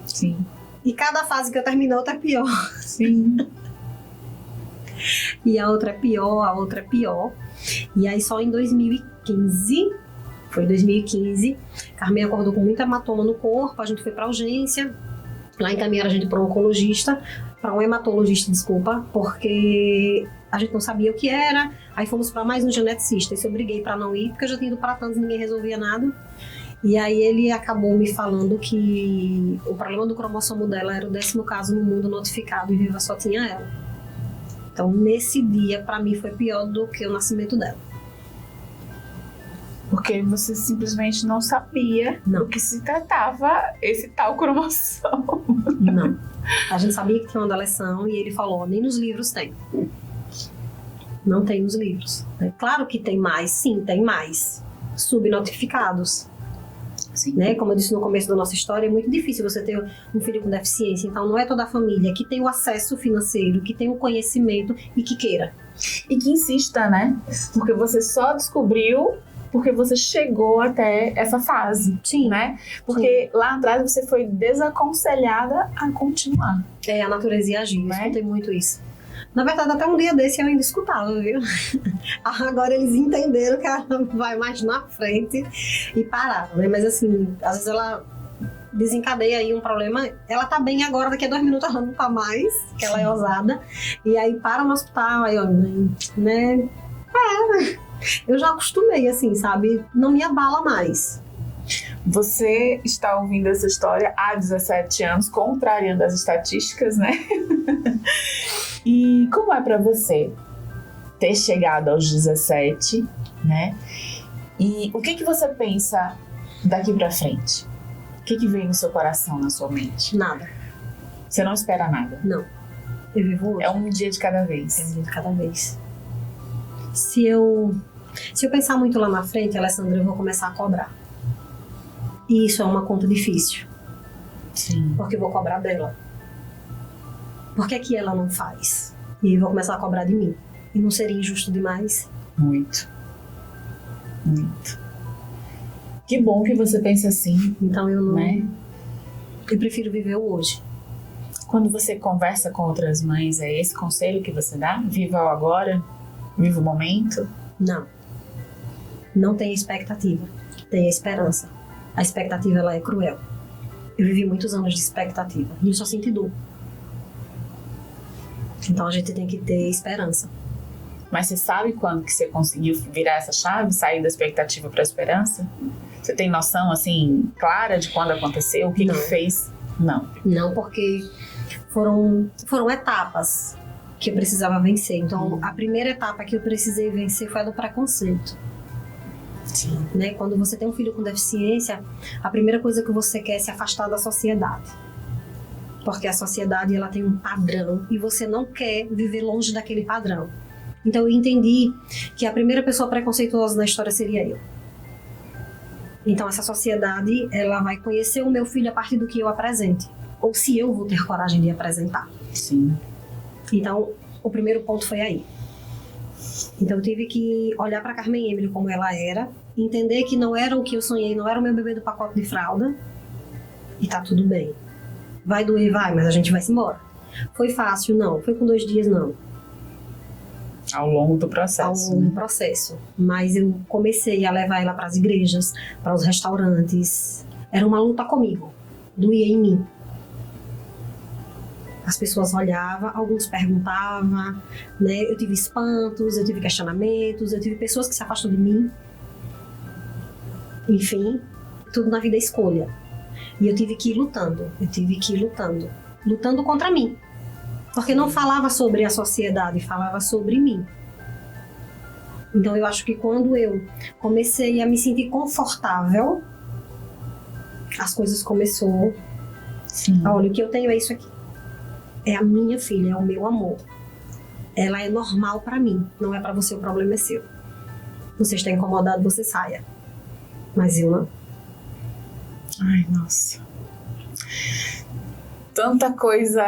Sim. E cada fase que eu termino, outra é pior. Sim. E a outra é pior, a outra é pior. E aí só em 2015, foi 2015, Carmen acordou com muita hematoma no corpo, a gente foi pra urgência, lá encaminharam a gente para um oncologista, para um hematologista, desculpa, porque a gente não sabia o que era, aí fomos para mais um geneticista, isso eu briguei para não ir, porque eu já tinha ido para tantos e ninguém resolvia nada. E aí ele acabou me falando que o problema do cromossomo dela era o 10º caso no mundo notificado e viva só tinha ela. Então, nesse dia, pra mim, foi pior do que o nascimento dela. Porque você simplesmente não sabia do que se tratava esse tal cromossomo. Não. A gente sabia que tinha uma deleção e ele falou, nem nos livros tem. Não tem nos livros. Claro que tem mais, sim, tem mais. Subnotificados. Né? Como eu disse no começo da nossa história, é muito difícil você ter um filho com deficiência. Então não é toda a família que tem o acesso financeiro, que tem o conhecimento e que queira. E que insista, né? Porque você só descobriu porque você chegou até essa fase. Sim. Né? Porque lá atrás você foi desaconselhada a continuar. A natureza ia agir, né? Eu escutei muito isso. Na verdade, até um dia desse eu ainda escutava, viu? Agora eles entenderam que ela vai mais na frente e pararam, né? Mas assim, às vezes ela desencadeia aí um problema. Ela tá bem agora, daqui a 2 minutos ela não tá mais, que ela é ousada. E aí para no hospital, aí ó, né? Eu já acostumei, assim, sabe? Não me abala mais. Você está ouvindo essa história há 17 anos, contrariando as estatísticas, né? E como é para você ter chegado aos 17, né? E o que você pensa daqui para frente? O que vem no seu coração, na sua mente? Nada. Você não espera nada? Não. Eu vivo hoje. É um dia de cada vez. É um dia de cada vez. Se eu pensar muito lá na frente, Alessandra, eu vou começar a cobrar. E isso é uma conta difícil. Sim. Porque eu vou cobrar dela. Por que que ela não faz? E eu vou começar a cobrar de mim. E não seria injusto demais? Muito. Muito. Que bom que você pensa assim. Então eu não... Né? Eu prefiro viver o hoje. Quando você conversa com outras mães, é esse conselho que você dá? Viva o agora? Viva o momento? Não. Não tem expectativa. Tem a esperança. A expectativa, ela é cruel. Eu vivi muitos anos de expectativa. E eu só senti dor. Então a gente tem que ter esperança. Mas você sabe quando que você conseguiu virar essa chave? Sair da expectativa para a esperança? Você tem noção, assim, clara de quando aconteceu? O que fez? Não. Não, porque foram etapas que eu precisava vencer. Então, a primeira etapa que eu precisei vencer foi a do preconceito. Sim. Né? Quando você tem um filho com deficiência, a primeira coisa que você quer é se afastar da sociedade. Porque a sociedade, ela tem um padrão e você não quer viver longe daquele padrão. Então eu entendi que a primeira pessoa preconceituosa na história seria eu. Então essa sociedade, ela vai conhecer o meu filho a partir do que eu apresente. Ou se eu vou ter coragem de apresentar. Sim. Então o primeiro ponto foi aí. Então eu tive que olhar para Carmen Emily como ela era, entender que não era o que eu sonhei, não era o meu bebê do pacote de fralda, e tá tudo bem. Vai doer, vai, mas a gente vai se embora. Foi fácil? Não. Foi com 2 dias? Não. Ao longo do processo. Ao longo do processo. Mas eu comecei a levar ela para as igrejas, para os restaurantes. Era uma luta comigo. Doía em mim. As pessoas olhavam, alguns perguntavam, né? Eu tive espantos, eu tive questionamentos, eu tive pessoas que se afastam de mim. Enfim, tudo na vida é escolha. E eu tive que ir lutando, lutando contra mim. Porque não falava sobre a sociedade, falava sobre mim. Então eu acho que quando eu comecei a me sentir confortável, as coisas começaram. Sim. Olha, o que eu tenho é isso aqui. É a minha filha, é o meu amor. Ela é normal pra mim, não é pra você, o problema é seu. Você está incomodado, você saia. Mas eu não. Ai, nossa. Tanta coisa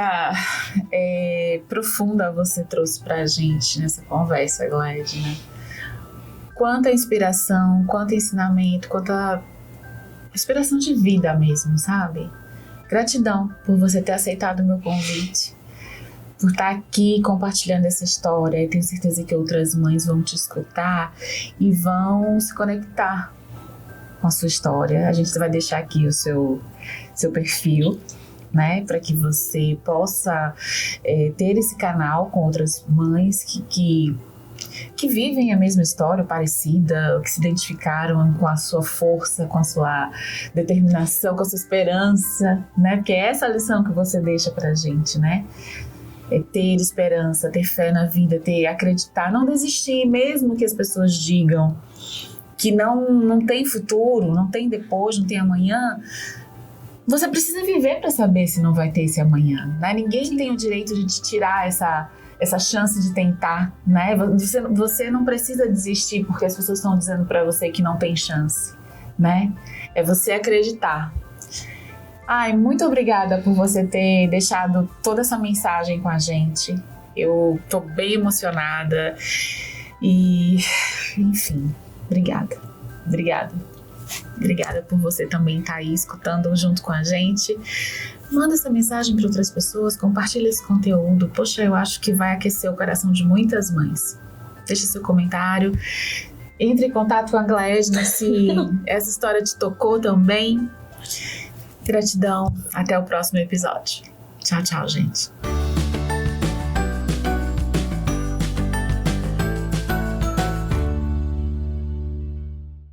profunda você trouxe pra gente nessa conversa, Gled, né? Quanta inspiração, quanto ensinamento, quanta inspiração de vida mesmo, sabe? Gratidão por você ter aceitado o meu convite, por estar aqui compartilhando essa história. Eu tenho certeza que outras mães vão te escutar e vão se conectar com a sua história. A gente vai deixar aqui o seu perfil, né, para que você possa ter esse canal com outras mães que vivem a mesma história, parecida, que se identificaram com a sua força, com a sua determinação, com a sua esperança, né? Porque é essa a lição que você deixa pra gente, né? É ter esperança, ter fé na vida, acreditar, não desistir, mesmo que as pessoas digam que não tem futuro, não tem depois, não tem amanhã. Você precisa viver para saber se não vai ter esse amanhã, né? Ninguém tem o direito de te tirar essa chance de tentar, né? Você não precisa desistir porque as pessoas estão dizendo para você que não tem chance, né? É você acreditar. Ai, muito obrigada por você ter deixado toda essa mensagem com a gente. Eu tô bem emocionada e, enfim, obrigada. Obrigada por você também estar aí escutando junto com a gente. Manda essa mensagem para outras pessoas, compartilha esse conteúdo. Poxa, eu acho que vai aquecer o coração de muitas mães. Deixa seu comentário. Entre em contato com a Gled se essa história te tocou também. Gratidão. Até o próximo episódio. Tchau, tchau, gente.